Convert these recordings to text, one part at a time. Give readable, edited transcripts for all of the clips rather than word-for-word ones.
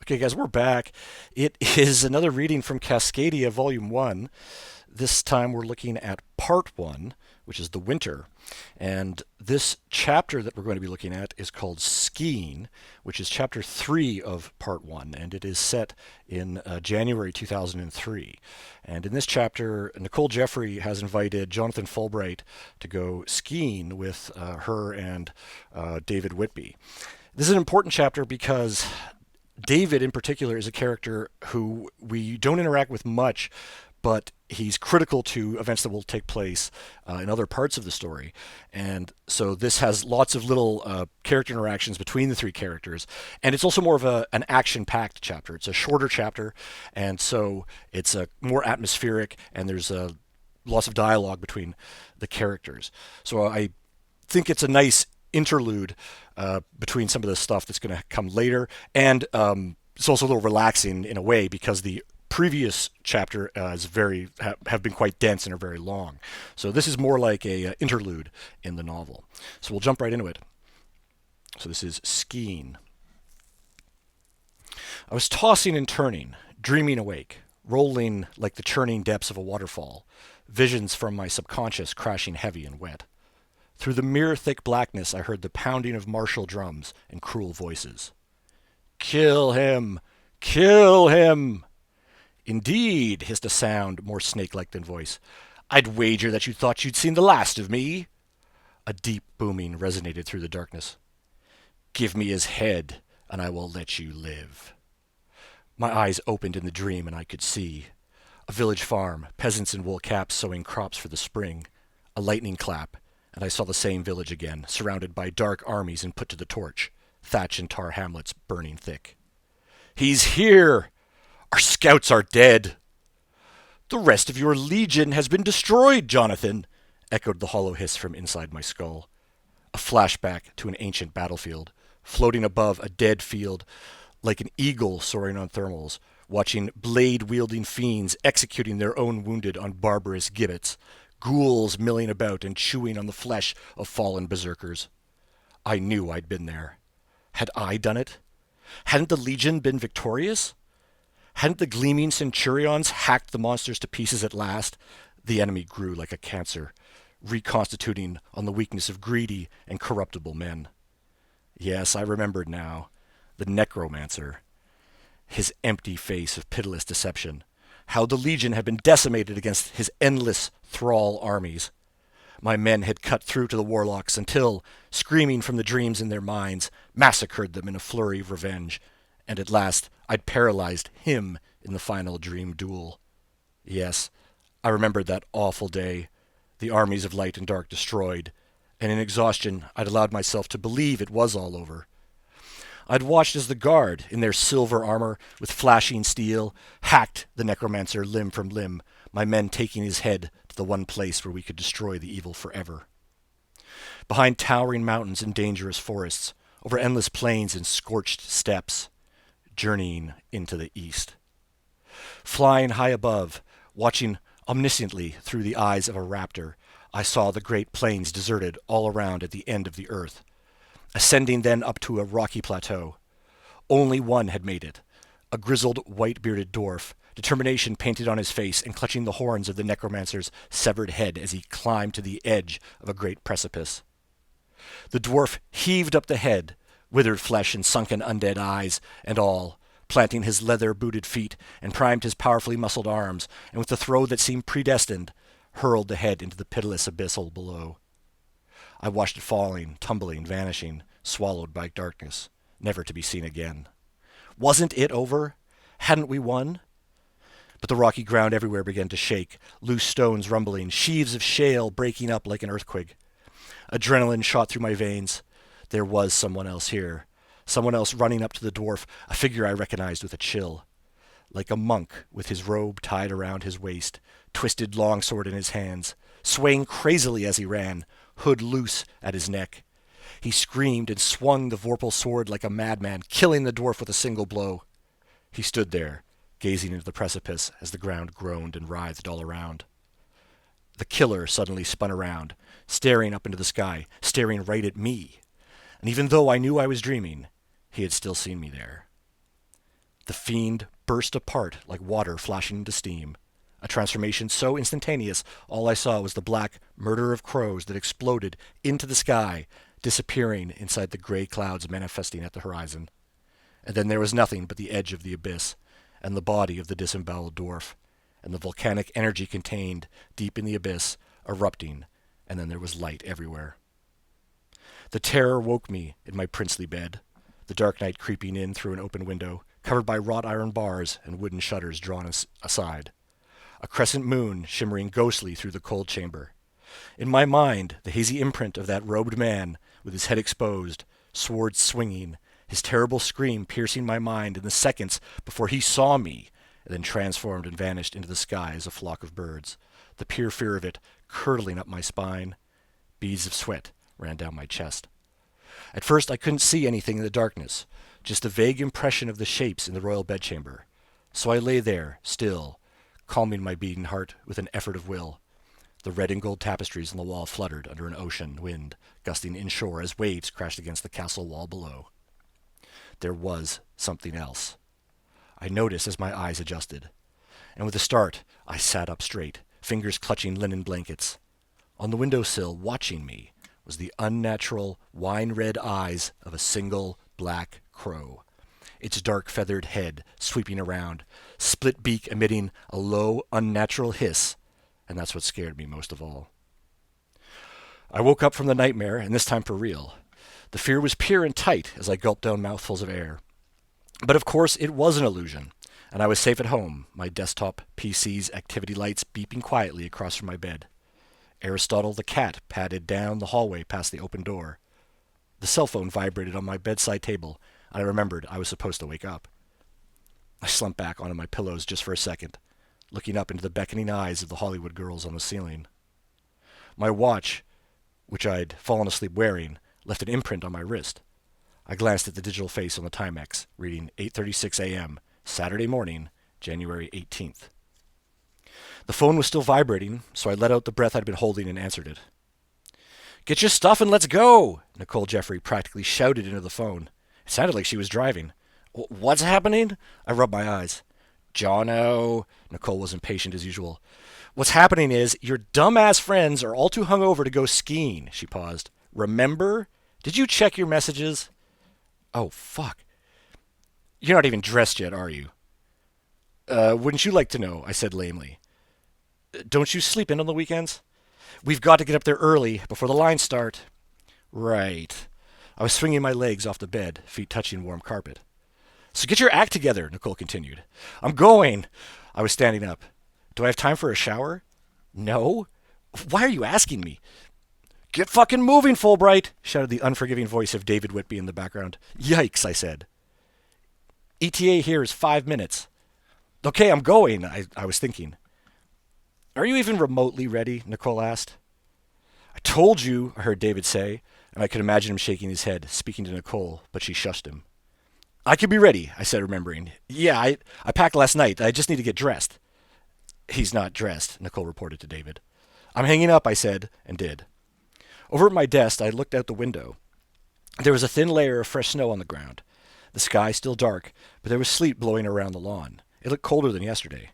Okay, guys, we're back. It is another reading from Cascadia, Volume 1. This time we're looking at Part 1, which is The Winter. And this chapter that we're going to be looking at is called Skiing, which is Chapter 3 of Part 1, and it is set in January 2003. And in this chapter, Nicole Jeffrey has invited Jonathan Fulbright to go skiing with her and David Whitby. This is an important chapter because David, in particular, is a character who we don't interact with much, but he's critical to events that will take place in other parts of the story. And so this has lots of little character interactions between the three characters. And it's also more of an action packed chapter. It's a shorter chapter, and so it's more atmospheric, and there's lots of dialogue between the characters. So I think it's a nice interlude between some of the stuff that's going to come later, and it's also a little relaxing in a way because the previous chapter is have been quite dense and are very long. So this is more like a interlude in the novel. So we'll jump right into it. So this is Skiing. I was tossing and turning, dreaming awake, rolling like the churning depths of a waterfall, visions from my subconscious crashing heavy and wet. Through the mirror-thick blackness, I heard the pounding of martial drums and cruel voices. "Kill him! Kill him!" "Indeed," hissed a sound more snake-like than voice. "I'd wager that you thought you'd seen the last of me." A deep booming resonated through the darkness. "Give me his head, and I will let you live." My eyes opened in the dream, and I could see. A village farm, peasants in wool caps sowing crops for the spring. A lightning clap, and I saw the same village again, surrounded by dark armies and put to the torch, thatch and tar hamlets burning thick. "He's here! Our scouts are dead!" "The rest of your legion has been destroyed, Jonathan," echoed the hollow hiss from inside my skull. A flashback to an ancient battlefield, floating above a dead field like an eagle soaring on thermals, watching blade-wielding fiends executing their own wounded on barbarous gibbets, ghouls milling about and chewing on the flesh of fallen berserkers. I knew I'd been there. Had I done it? Hadn't the Legion been victorious? Hadn't the gleaming centurions hacked the monsters to pieces at last? The enemy grew like a cancer, reconstituting on the weakness of greedy and corruptible men. Yes, I remembered now. The necromancer. His empty face of pitiless deception. How the Legion had been decimated against his endless thrall armies. My men had cut through to the warlocks until, screaming from the dreams in their minds, massacred them in a flurry of revenge, and at last I'd paralyzed him in the final dream duel. Yes, I remembered that awful day, the armies of light and dark destroyed, and in exhaustion I'd allowed myself to believe it was all over. I'd watched as the guard, in their silver armor with flashing steel, hacked the necromancer limb from limb, my men taking his head to the one place where we could destroy the evil forever. Behind towering mountains and dangerous forests, over endless plains and scorched steppes, journeying into the east. Flying high above, watching omnisciently through the eyes of a raptor, I saw the great plains deserted all around at the end of the earth, ascending then up to a rocky plateau. Only one had made it, a grizzled, white-bearded dwarf, determination painted on his face and clutching the horns of the necromancer's severed head as he climbed to the edge of a great precipice. The dwarf heaved up the head, withered flesh and sunken undead eyes and all, planting his leather-booted feet and primed his powerfully muscled arms, and with a throw that seemed predestined, hurled the head into the pitiless abyssal below. I watched it falling, tumbling, vanishing, swallowed by darkness, never to be seen again. Wasn't it over? Hadn't we won? But the rocky ground everywhere began to shake, loose stones rumbling, sheaves of shale breaking up like an earthquake. Adrenaline shot through my veins. There was someone else here. Someone else running up to the dwarf, a figure I recognized with a chill. Like a monk with his robe tied around his waist, twisted longsword in his hands, swaying crazily as he ran, hood loose at his neck. He screamed and swung the vorpal sword like a madman, killing the dwarf with a single blow. He stood there, gazing into the precipice as the ground groaned and writhed all around. The killer suddenly spun around, staring up into the sky, staring right at me. And even though I knew I was dreaming, he had still seen me there. The fiend burst apart like water flashing into steam. A transformation so instantaneous, all I saw was the black murder of crows that exploded into the sky, disappearing inside the gray clouds manifesting at the horizon. And then there was nothing but the edge of the abyss, and the body of the disemboweled dwarf, and the volcanic energy contained deep in the abyss, erupting, and then there was light everywhere. The terror woke me in my princely bed, the dark night creeping in through an open window, covered by wrought iron bars and wooden shutters drawn aside. A crescent moon shimmering ghostly through the cold chamber. In my mind, the hazy imprint of that robed man, with his head exposed, sword swinging, his terrible scream piercing my mind in the seconds before he saw me, and then transformed and vanished into the sky as a flock of birds, the pure fear of it curdling up my spine. Beads of sweat ran down my chest. At first I couldn't see anything in the darkness, just a vague impression of the shapes in the royal bedchamber. So I lay there, still, calming my beating heart with an effort of will. The red and gold tapestries on the wall fluttered under an ocean wind, gusting inshore as waves crashed against the castle wall below. There was something else. I noticed as my eyes adjusted. And with a start, I sat up straight, fingers clutching linen blankets. On the windowsill, watching me, was the unnatural, wine-red eyes of a single black crow, its dark feathered head sweeping around, split beak emitting a low, unnatural hiss, and that's what scared me most of all. I woke up from the nightmare, and this time for real. The fear was pure and tight as I gulped down mouthfuls of air. But of course it was an illusion, and I was safe at home, my desktop PC's activity lights beeping quietly across from my bed. Aristotle the cat padded down the hallway past the open door. The cell phone vibrated on my bedside table, and I remembered I was supposed to wake up. I slumped back onto my pillows just for a second, looking up into the beckoning eyes of the Hollywood girls on the ceiling. My watch, which I'd fallen asleep wearing, left an imprint on my wrist. I glanced at the digital face on the Timex, reading 8:36 a.m., Saturday morning, January 18th. The phone was still vibrating, so I let out the breath I'd been holding and answered it. "Get your stuff and let's go!" Nicole Jeffrey practically shouted into the phone. It sounded like she was driving. "What's happening?" I rubbed my eyes. "Jono," Nicole was impatient as usual. "What's happening is your dumbass friends are all too hungover to go skiing," she paused. "Remember? Did you check your messages?" "Oh, fuck. You're not even dressed yet, are you?" Wouldn't you like to know?" I said lamely. "Don't you sleep in on the weekends?" "We've got to get up there early, before the lines start." "Right." I was swinging my legs off the bed, feet touching warm carpet. "So get your act together," Nicole continued. "I'm going." I was standing up. "Do I have time for a shower?" "No." "Why are you asking me?" "Get fucking moving, Fulbright," shouted the unforgiving voice of David Whitby in the background. "Yikes," I said. "ETA here is 5 minutes." "Okay, I'm going," I was thinking. "Are you even remotely ready?" Nicole asked. "I told you," I heard David say, and I could imagine him shaking his head, speaking to Nicole, but she shushed him. "I could be ready," I said, remembering. "Yeah, I packed last night. I just need to get dressed." "He's not dressed," Nicole reported to David. "I'm hanging up," I said, and did. Over at my desk, I looked out the window. There was a thin layer of fresh snow on the ground. The sky still dark, but there was sleet blowing around the lawn. It looked colder than yesterday.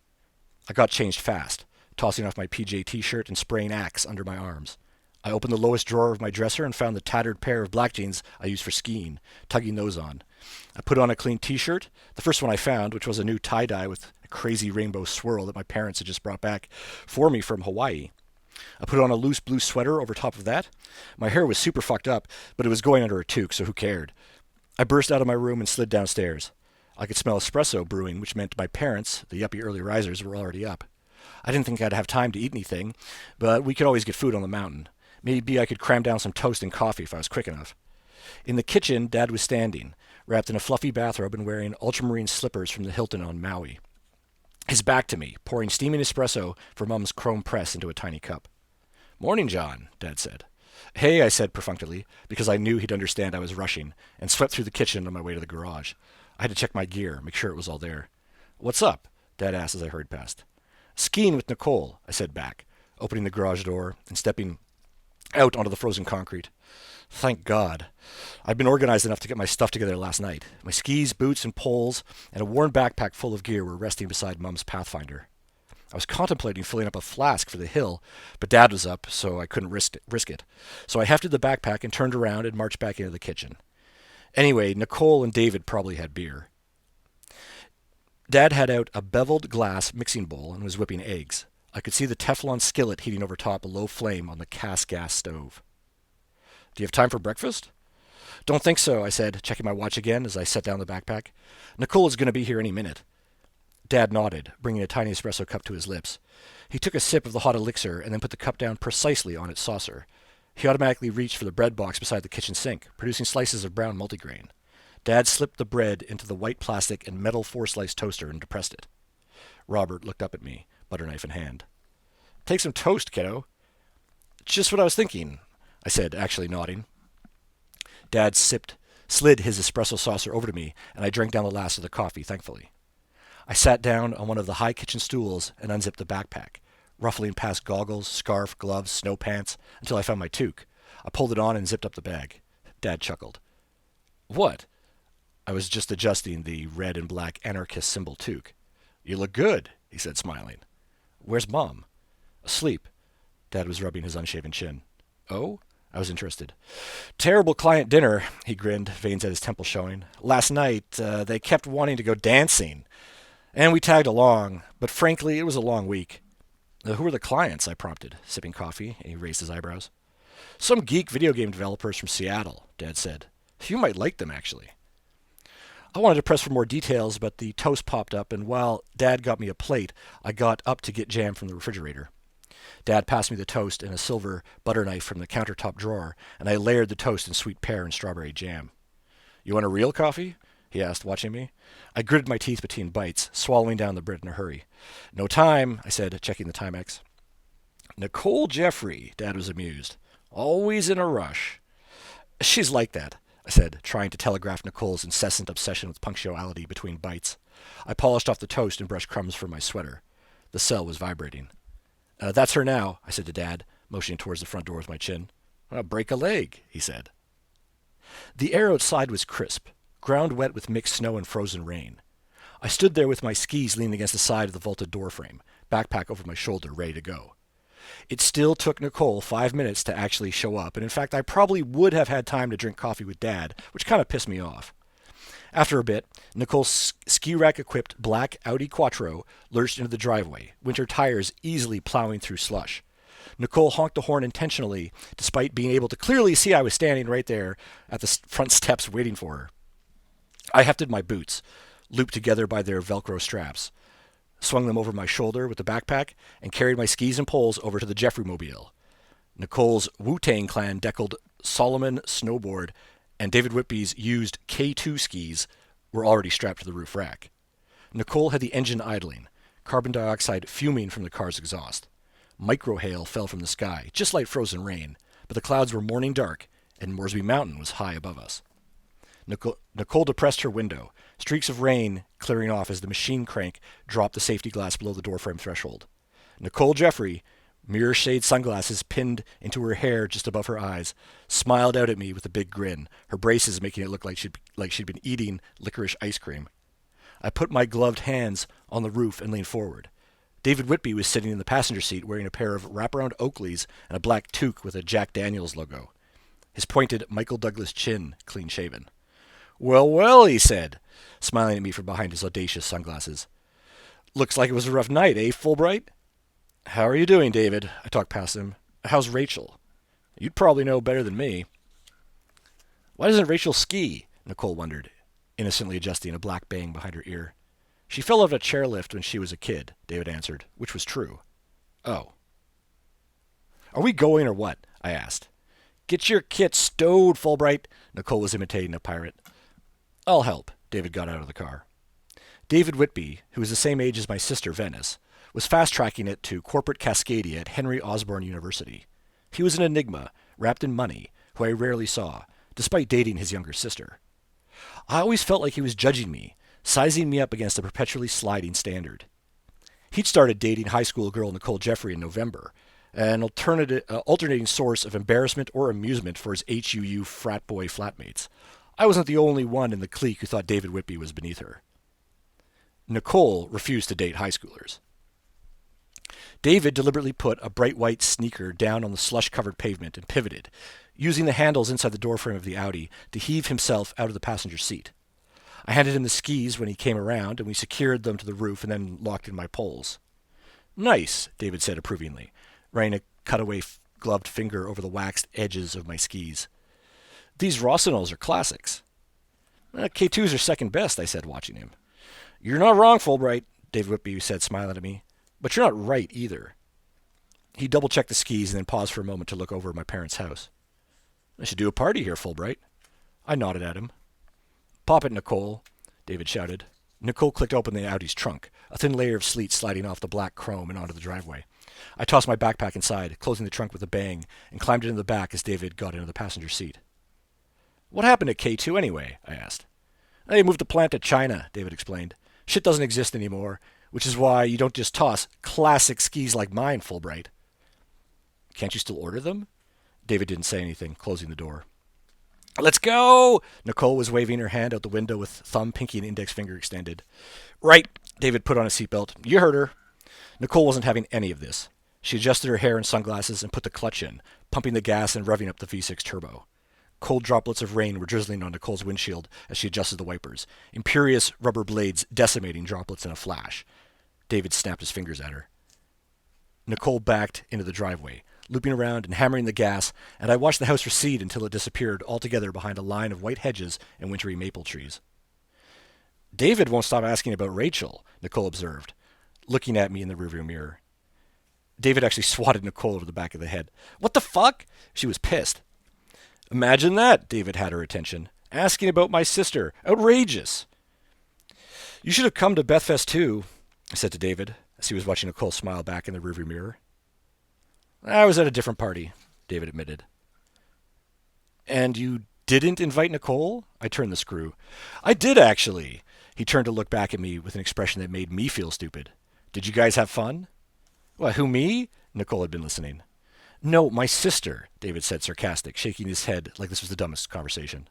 I got changed fast, tossing off my PJ t-shirt and spraying Axe under my arms. I opened the lowest drawer of my dresser and found the tattered pair of black jeans I used for skiing, tugging those on. I put on a clean t-shirt, the first one I found, which was a new tie-dye with a crazy rainbow swirl that my parents had just brought back for me from Hawaii. I put on a loose blue sweater over top of that. My hair was super fucked up, but it was going under a toque, so who cared? I burst out of my room and slid downstairs. I could smell espresso brewing, which meant my parents, the yuppie early risers, were already up. I didn't think I'd have time to eat anything, but we could always get food on the mountain. Maybe I could cram down some toast and coffee if I was quick enough. In the kitchen, Dad was standing, wrapped in a fluffy bathrobe and wearing ultramarine slippers from the Hilton on Maui. His back to me, pouring steaming espresso from Mum's chrome press into a tiny cup. "Morning, John," Dad said. "Hey," I said perfunctorily, because I knew he'd understand I was rushing, and swept through the kitchen on my way to the garage. I had to check my gear, make sure it was all there. "What's up?" Dad asked as I hurried past. "Skiing with Nicole," I said back, opening the garage door and stepping Out onto the frozen concrete. Thank God. I'd been organized enough to get my stuff together last night. My skis, boots, and poles, and a worn backpack full of gear were resting beside Mum's Pathfinder. I was contemplating filling up a flask for the hill, but Dad was up, so I couldn't risk it. So I hefted the backpack and turned around and marched back into the kitchen. Anyway, Nicole and David probably had beer. Dad had out a beveled glass mixing bowl and was whipping eggs. I could see the Teflon skillet heating over top a low flame on the Cascadia stove. Do you have time for breakfast? Don't think so, I said, checking my watch again as I set down the backpack. Nicole is going to be here any minute. Dad nodded, bringing a tiny espresso cup to his lips. He took a sip of the hot elixir and then put the cup down precisely on its saucer. He automatically reached for the bread box beside the kitchen sink, producing slices of brown multigrain. Dad slipped the bread into the white plastic and metal four-slice toaster and depressed it. Robert looked up at me, butter knife in hand. Take some toast, kiddo. Just what I was thinking, I said, actually nodding. Dad slid his espresso saucer over to me, and I drank down the last of the coffee, thankfully. I sat down on one of the high kitchen stools and unzipped the backpack, ruffling past goggles, scarf, gloves, snow pants, until I found my toque. I pulled it on and zipped up the bag. Dad chuckled. What? I was just adjusting the red and black anarchist symbol toque. You look good, he said, smiling. Where's Mom? Asleep. Dad was rubbing his unshaven chin. Oh? I was interested. Terrible client dinner, he grinned, veins at his temple showing. Last night, they kept wanting to go dancing. And we tagged along, but frankly, it was a long week. Who are the clients? I prompted, sipping coffee, and he raised his eyebrows. Some geek video game developers from Seattle, Dad said. You might like them, actually. I wanted to press for more details, but the toast popped up, and while Dad got me a plate, I got up to get jam from the refrigerator. Dad passed me the toast and a silver butter knife from the countertop drawer, and I layered the toast in sweet pear and strawberry jam. You want a real coffee? He asked, watching me. I gritted my teeth between bites, swallowing down the bread in a hurry. No time, I said, checking the Timex. Nicole Jeffrey, Dad was amused. Always in a rush. She's like that, I said, trying to telegraph Nicole's incessant obsession with punctuality between bites. I polished off the toast and brushed crumbs from my sweater. The cell was vibrating. That's her now, I said to Dad, motioning towards the front door with my chin. Break a leg, he said. The air outside was crisp, ground wet with mixed snow and frozen rain. I stood there with my skis leaning against the side of the vaulted doorframe, backpack over my shoulder, ready to go. It still took Nicole 5 minutes to actually show up, and in fact I probably would have had time to drink coffee with Dad, which kind of pissed me off. After a bit, Nicole's ski rack-equipped black Audi Quattro lurched into the driveway, winter tires easily plowing through slush. Nicole honked the horn intentionally, despite being able to clearly see I was standing right there at the front steps waiting for her. I hefted my boots, looped together by their Velcro straps, swung them over my shoulder with the backpack, and carried my skis and poles over to the Jeffrey Mobile. Nicole's Wu-Tang Clan deckled Solomon snowboard and David Whitby's used K2 skis were already strapped to the roof rack. Nicole had the engine idling, carbon dioxide fuming from the car's exhaust. Microhail fell from the sky, just like frozen rain, but the clouds were morning dark, and Moresby Mountain was high above us. Nicole depressed her window, streaks of rain clearing off as the machine crank dropped the safety glass below the doorframe threshold. Nicole Jeffrey, mirror-shade sunglasses pinned into her hair just above her eyes, smiled out at me with a big grin, her braces making it look like she'd been eating licorice ice cream. I put my gloved hands on the roof and leaned forward. David Whitby was sitting in the passenger seat wearing a pair of wraparound Oakleys and a black toque with a Jack Daniels logo. His pointed Michael Douglas chin clean-shaven. Well, well, he said, smiling at me from behind his audacious sunglasses. Looks like it was a rough night, eh, Fulbright? How are you doing, David? I talked past him. How's Rachel? You'd probably know better than me. Why doesn't Rachel ski? Nicole wondered, innocently adjusting a black bang behind her ear. She fell out of a chairlift when she was a kid, David answered, which was true. Oh. Are we going or what? I asked. Get your kit stowed, Fulbright. Nicole was imitating a pirate. I'll help. David got out of the car. David Whitby, who was the same age as my sister Venice, was fast-tracking it to corporate Cascadia at Henry Osborne University. He was an enigma, wrapped in money, who I rarely saw, despite dating his younger sister. I always felt like he was judging me, sizing me up against a perpetually sliding standard. He'd started dating high school girl Nicole Jeffrey in November, an alternating source of embarrassment or amusement for his HUU frat boy flatmates. I wasn't the only one in the clique who thought David Whitby was beneath her. Nicole refused to date high schoolers. David deliberately put a bright white sneaker down on the slush-covered pavement and pivoted, using the handles inside the doorframe of the Audi to heave himself out of the passenger seat. I handed him the skis when he came around, and we secured them to the roof and then locked in my poles. Nice, David said approvingly, running a cutaway gloved finger over the waxed edges of my skis. These Rossignol's are classics. K2s are second best, I said, watching him. You're not wrong, Fulbright, David Whitby said, smiling at me. But you're not right either. He double-checked the skis and then paused for a moment to look over at my parents' house. I should do a party here, Fulbright. I nodded at him. Pop it, Nicole, David shouted. Nicole clicked open the Audi's trunk, a thin layer of sleet sliding off the black chrome and onto the driveway. I tossed my backpack inside, closing the trunk with a bang, and climbed into the back as David got into the passenger seat. What happened to K2 anyway? I asked. They moved the plant to China, David explained. Shit doesn't exist anymore, which is why you don't just toss classic skis like mine, Fulbright. Can't you still order them? David didn't say anything, closing the door. Let's go! Nicole was waving her hand out the window with thumb, pinky, and index finger extended. Right, David put on a seatbelt. You heard her. Nicole wasn't having any of this. She adjusted her hair and sunglasses and put the clutch in, pumping the gas and revving up the V6 turbo. Cold droplets of rain were drizzling on Nicole's windshield as she adjusted the wipers, imperious rubber blades decimating droplets in a flash. David snapped his fingers at her. Nicole backed into the driveway, looping around and hammering the gas, and I watched the house recede until it disappeared altogether behind a line of white hedges and wintry maple trees. David won't stop asking about Rachel, Nicole observed, looking at me in the rearview mirror. David actually swatted Nicole over the back of the head. What the fuck? She was pissed. Imagine that, David had her attention. Asking about my sister. Outrageous. You should have come to Bethfest too, I said to David, as he was watching Nicole smile back in the rearview mirror. I was at a different party, David admitted. And you didn't invite Nicole? I turned the screw. I did, actually. He turned to look back at me with an expression that made me feel stupid. Did you guys have fun? What, who, me? Nicole had been listening. No, my sister, David said, sarcastic, shaking his head like this was the dumbest conversation.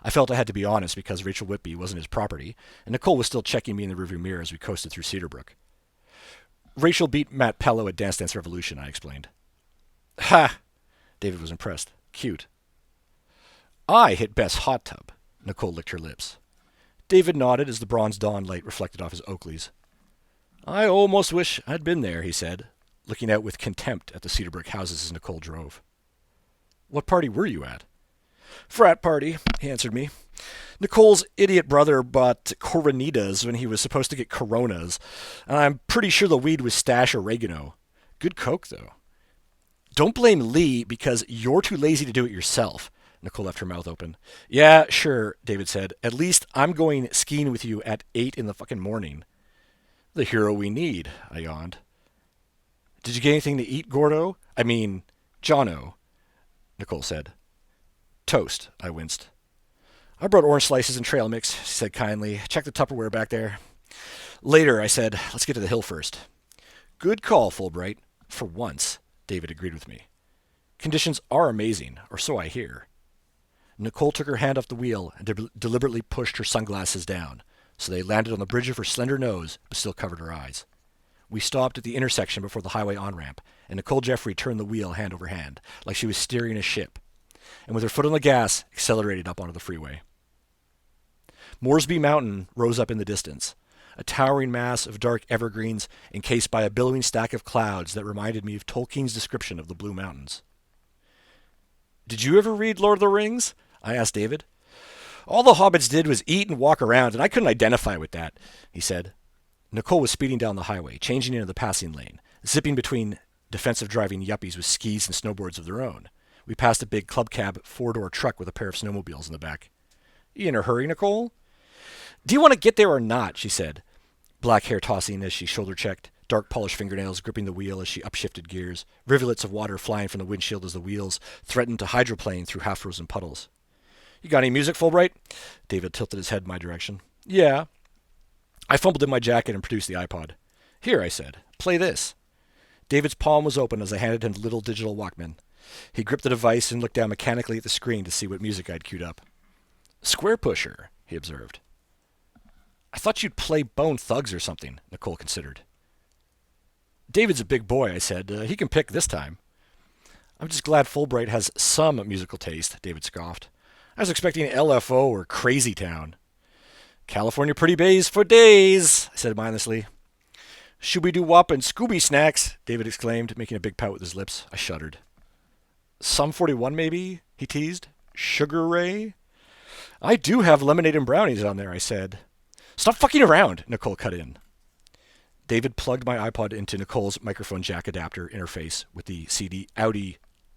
I felt I had to be honest because Rachel Whitby wasn't his property, and Nicole was still checking me in the rearview mirror as we coasted through Cedarbrook. Rachel beat Matt Pello at Dance Dance Revolution, I explained. Ha! David was impressed. Cute. I hit Beth's hot tub. Nicole licked her lips. David nodded as the bronze dawn light reflected off his Oakleys. I almost wish I'd been there, he said, looking out with contempt at the Cedarbrook houses as Nicole drove. What party were you at? Frat party, he answered me. Nicole's idiot brother bought Coronitas when he was supposed to get Coronas, and I'm pretty sure the weed was stash oregano. Good coke, though. Don't blame Lee because you're too lazy to do it yourself. Nicole left her mouth open. Yeah, sure, David said. At least I'm going skiing with you at 8 in the fucking morning. The hero we need, I yawned. Did you get anything to eat, Gordo? I mean, Jono, Nicole said. Toast, I winced. I brought orange slices and trail mix, she said kindly. Check the Tupperware back there. Later, I said, let's get to the hill first. Good call, Fulbright. For once, David agreed with me. Conditions are amazing, or so I hear. Nicole took her hand off the wheel and deliberately pushed her sunglasses down, so they landed on the bridge of her slender nose, but still covered her eyes. We stopped at the intersection before the highway on-ramp, and Nicole Jeffrey turned the wheel hand over hand, like she was steering a ship, and with her foot on the gas, accelerated up onto the freeway. Moresby Mountain rose up in the distance, a towering mass of dark evergreens encased by a billowing stack of clouds that reminded me of Tolkien's description of the Blue Mountains. Did you ever read Lord of the Rings? I asked David. All the hobbits did was eat and walk around, and I couldn't identify with that, he said. Nicole was speeding down the highway, changing into the passing lane, zipping between defensive driving yuppies with skis and snowboards of their own. We passed a big club cab four-door truck with a pair of snowmobiles in the back. You in a hurry, Nicole? Do you want to get there or not? She said, black hair tossing as she shoulder-checked, dark polished fingernails gripping the wheel as she upshifted gears, rivulets of water flying from the windshield as the wheels threatened to hydroplane through half-frozen puddles. You got any music, Fulbright? David tilted his head in my direction. Yeah. I fumbled in my jacket and produced the iPod. Here, I said, play this. David's palm was open as I handed him the little digital Walkman. He gripped the device and looked down mechanically at the screen to see what music I'd queued up. Square Pusher, he observed. I thought you'd play Bone Thugs or something, Nicole considered. David's a big boy, I said. He can pick this time. I'm just glad Fulbright has some musical taste, David scoffed. I was expecting LFO or Crazy Town. California Pretty Bays for days, I said mindlessly. Shooby-doo-wop and Scooby Snacks, David exclaimed, making a big pout with his lips. I shuddered. Sum 41 maybe, he teased. Sugar Ray? I do have lemonade and brownies on there, I said. Stop fucking around, Nicole cut in. David plugged my iPod into Nicole's microphone jack adapter interface with the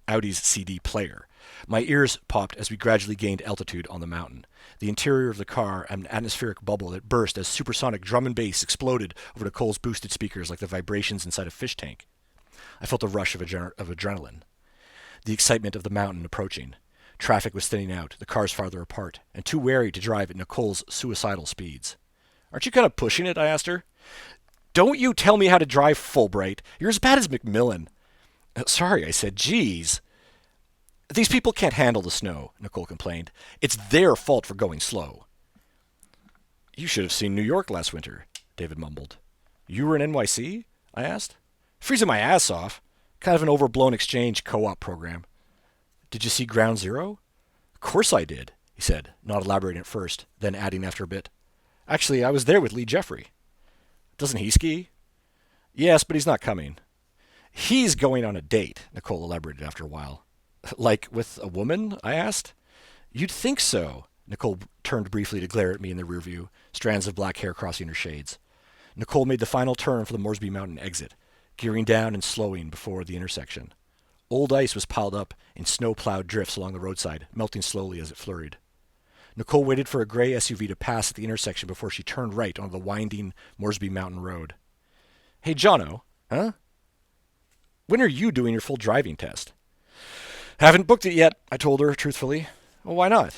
Audi's CD player. My ears popped as we gradually gained altitude on the mountain. The interior of the car, an atmospheric bubble that burst as supersonic drum and bass exploded over Nicole's boosted speakers like the vibrations inside a fish tank. I felt a rush of adrenaline. The excitement of the mountain approaching. Traffic was thinning out, the cars farther apart, and too wary to drive at Nicole's suicidal speeds. Aren't you kind of pushing it? I asked her. Don't you tell me how to drive, Fulbright. You're as bad as Macmillan. Sorry, I said. Geez. These people can't handle the snow, Nicole complained. It's their fault for going slow. You should have seen New York last winter, David mumbled. You were in NYC? I asked. Freezing my ass off. Kind of an overblown exchange co-op program. Did you see Ground Zero? Of course I did, he said, not elaborating at first, then adding after a bit. Actually, I was there with Lee Jeffrey. Doesn't he ski? Yes, but he's not coming. He's going on a date, Nicole elaborated after a while. Like with a woman? I asked. You'd think so. Nicole turned briefly to glare at me in the rear view, strands of black hair crossing her shades. Nicole made the final turn for the Moresby Mountain exit, gearing down and slowing before the intersection. Old ice was piled up in snow-plowed drifts along the roadside, melting slowly as it flurried. Nicole waited for a gray SUV to pass at the intersection before she turned right onto the winding Moresby Mountain Road. Hey, Jono, huh? When are you doing your full driving test? Haven't booked it yet, I told her truthfully. Well, why not?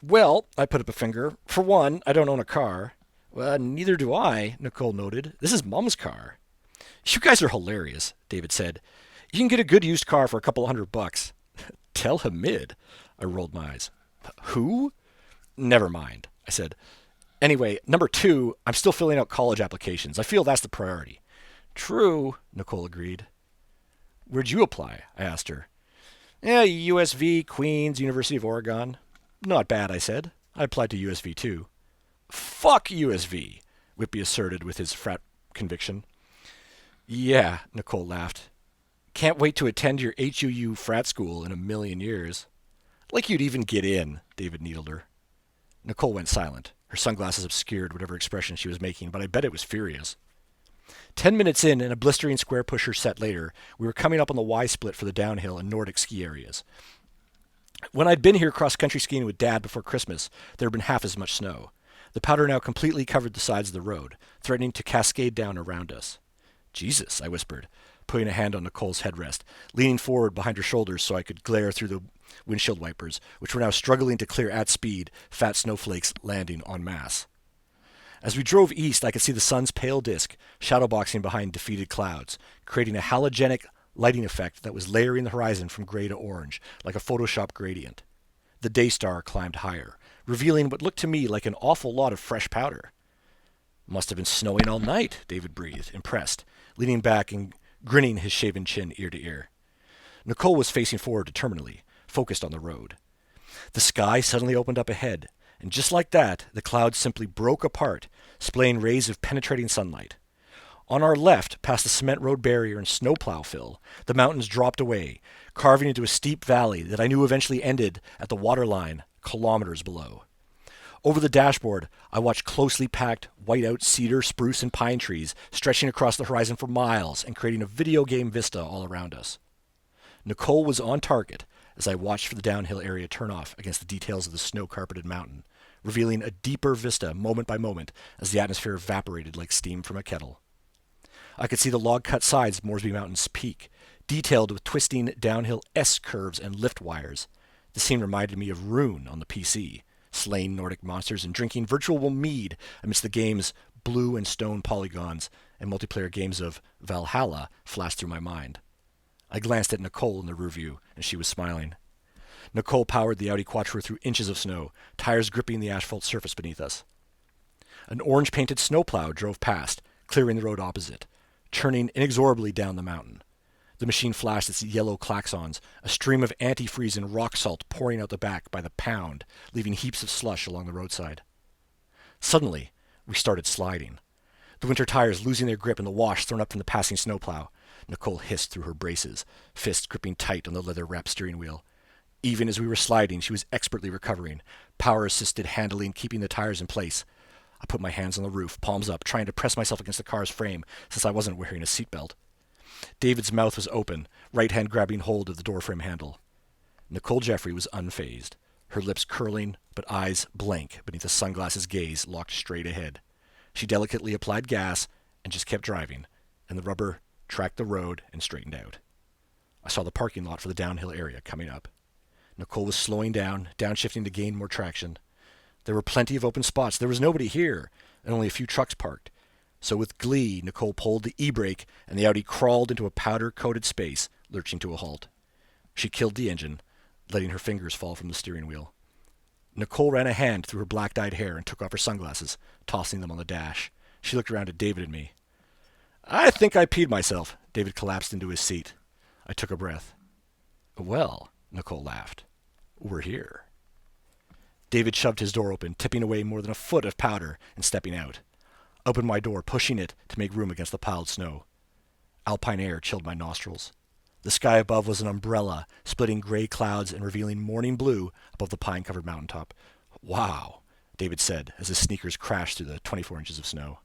Well, I put up a finger. For one, I don't own a car. Well, neither do I, Nicole noted. This is Mom's car. You guys are hilarious, David said. You can get a good used car for a couple $100. Tell Hamid. I rolled my eyes. Who? Never mind, I said. Anyway, number 2, I'm still filling out college applications. I feel that's the priority. True, Nicole agreed. Where'd you apply? I asked her. USV, Queens, University of Oregon. Not bad, I said. I applied to USV too. Fuck USV, Whippy asserted with his frat conviction. Yeah, Nicole laughed. Can't wait to attend your HUU frat school in a million years. Like you'd even get in, David needled her. Nicole went silent. Her sunglasses obscured whatever expression she was making, but I bet it was furious. 10 minutes in and a blistering square pusher set later, we were coming up on the Y-split for the downhill and Nordic ski areas. When I'd been here cross-country skiing with Dad before Christmas, there had been half as much snow. The powder now completely covered the sides of the road, threatening to cascade down around us. Jesus, I whispered, putting a hand on Nicole's headrest, leaning forward behind her shoulders so I could glare through the windshield wipers, which were now struggling to clear at speed, fat snowflakes landing en masse. As we drove east, I could see the sun's pale disk shadowboxing behind defeated clouds, creating a halogenic lighting effect that was layering the horizon from gray to orange, like a Photoshop gradient. The day star climbed higher, revealing what looked to me like an awful lot of fresh powder. Must have been snowing all night, David breathed, impressed, leaning back and grinning his shaven chin ear to ear. Nicole was facing forward determinedly, focused on the road. The sky suddenly opened up ahead, and just like that, the clouds simply broke apart, splaying rays of penetrating sunlight. On our left, past the cement road barrier and snowplow fill, the mountains dropped away, carving into a steep valley that I knew eventually ended at the waterline, kilometers below. Over the dashboard, I watched closely packed, white-out cedar, spruce, and pine trees stretching across the horizon for miles and creating a video game vista all around us. Nicole was on target as I watched for the downhill area turn off against the details of the snow-carpeted mountain, revealing a deeper vista moment by moment as the atmosphere evaporated like steam from a kettle. I could see the log-cut sides of Moresby Mountain's peak, detailed with twisting downhill S-curves and lift wires. The scene reminded me of Rune on the PC, slaying Nordic monsters and drinking virtual mead amidst the game's blue and stone polygons and multiplayer games of Valhalla flashed through my mind. I glanced at Nicole in the rear view, and she was smiling. Nicole powered the Audi Quattro through inches of snow, tires gripping the asphalt surface beneath us. An orange-painted snowplow drove past, clearing the road opposite, churning inexorably down the mountain. The machine flashed its yellow klaxons, a stream of antifreeze and rock salt pouring out the back by the pound, leaving heaps of slush along the roadside. Suddenly, we started sliding. The winter tires losing their grip in the wash thrown up from the passing snowplow. Nicole hissed through her braces, fists gripping tight on the leather-wrapped steering wheel. Even as we were sliding, she was expertly recovering, power-assisted handling, keeping the tires in place. I put my hands on the roof, palms up, trying to press myself against the car's frame, since I wasn't wearing a seatbelt. David's mouth was open, right hand grabbing hold of the doorframe handle. Nicole Jeffrey was unfazed, her lips curling, but eyes blank beneath a sunglasses gaze locked straight ahead. She delicately applied gas and just kept driving, and the rubber tracked the road and straightened out. I saw the parking lot for the downhill area coming up. Nicole was slowing down, downshifting to gain more traction. There were plenty of open spots. There was nobody here, and only a few trucks parked. So with glee, Nicole pulled the e-brake, and the Audi crawled into a powder-coated space, lurching to a halt. She killed the engine, letting her fingers fall from the steering wheel. Nicole ran a hand through her black-dyed hair and took off her sunglasses, tossing them on the dash. She looked around at David and me. "I think I peed myself." David collapsed into his seat. I took a breath. "Well," Nicole laughed, "we're here." David shoved his door open, tipping away more than a foot of powder and stepping out. I opened my door, pushing it to make room against the piled snow. Alpine air chilled my nostrils. The sky above was an umbrella, splitting gray clouds and revealing morning blue above the pine-covered mountaintop. "Wow," David said as his sneakers crashed through the 24 inches of snow.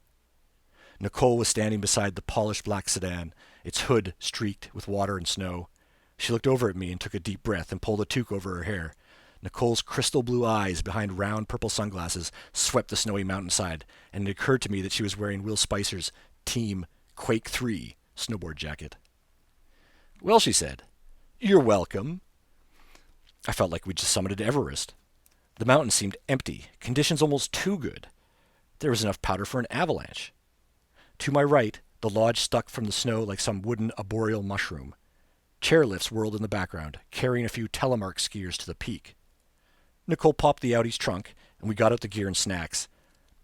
Nicole was standing beside the polished black sedan, its hood streaked with water and snow. She looked over at me and took a deep breath and pulled a toque over her hair. Nicole's crystal blue eyes behind round purple sunglasses swept the snowy mountainside, and it occurred to me that she was wearing Will Spicer's Team Quake 3 snowboard jacket. "Well," she said, "you're welcome." I felt like we'd just summited Everest. The mountain seemed empty, conditions almost too good. There was enough powder for an avalanche. To my right, the lodge stuck from the snow like some wooden arboreal mushroom. Chairlifts whirled in the background, carrying a few telemark skiers to the peak. Nicole popped the Audi's trunk, and we got out the gear and snacks.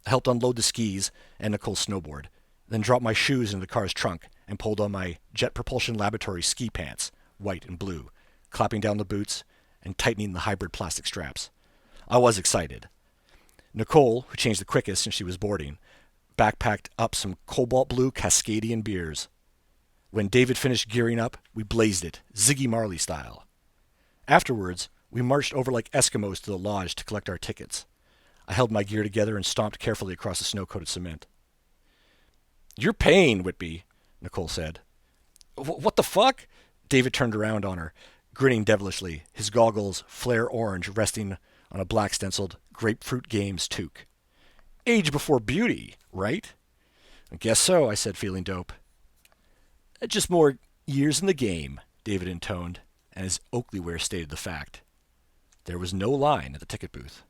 I helped unload the skis and Nicole's snowboard, then dropped my shoes into the car's trunk and pulled on my Jet Propulsion Laboratory ski pants, white and blue, clapping down the boots and tightening the hybrid plastic straps. I was excited. Nicole, who changed the quickest since she was boarding, backpacked up some cobalt blue Cascadian beers. When David finished gearing up, we blazed it, Ziggy Marley style. Afterwards, we marched over like Eskimos to the lodge to collect our tickets. I held my gear together and stomped carefully across the snow-coated cement. "You're paying, Whitby," Nicole said. "What the fuck?" David turned around on her, grinning devilishly, his goggles flare orange resting on a black stenciled Grapefruit Games toque. "Age before beauty, right?" "I guess so," I said, feeling dope. "Just more years in the game," David intoned, and his Oakley wear stated the fact. There was no line at the ticket booth.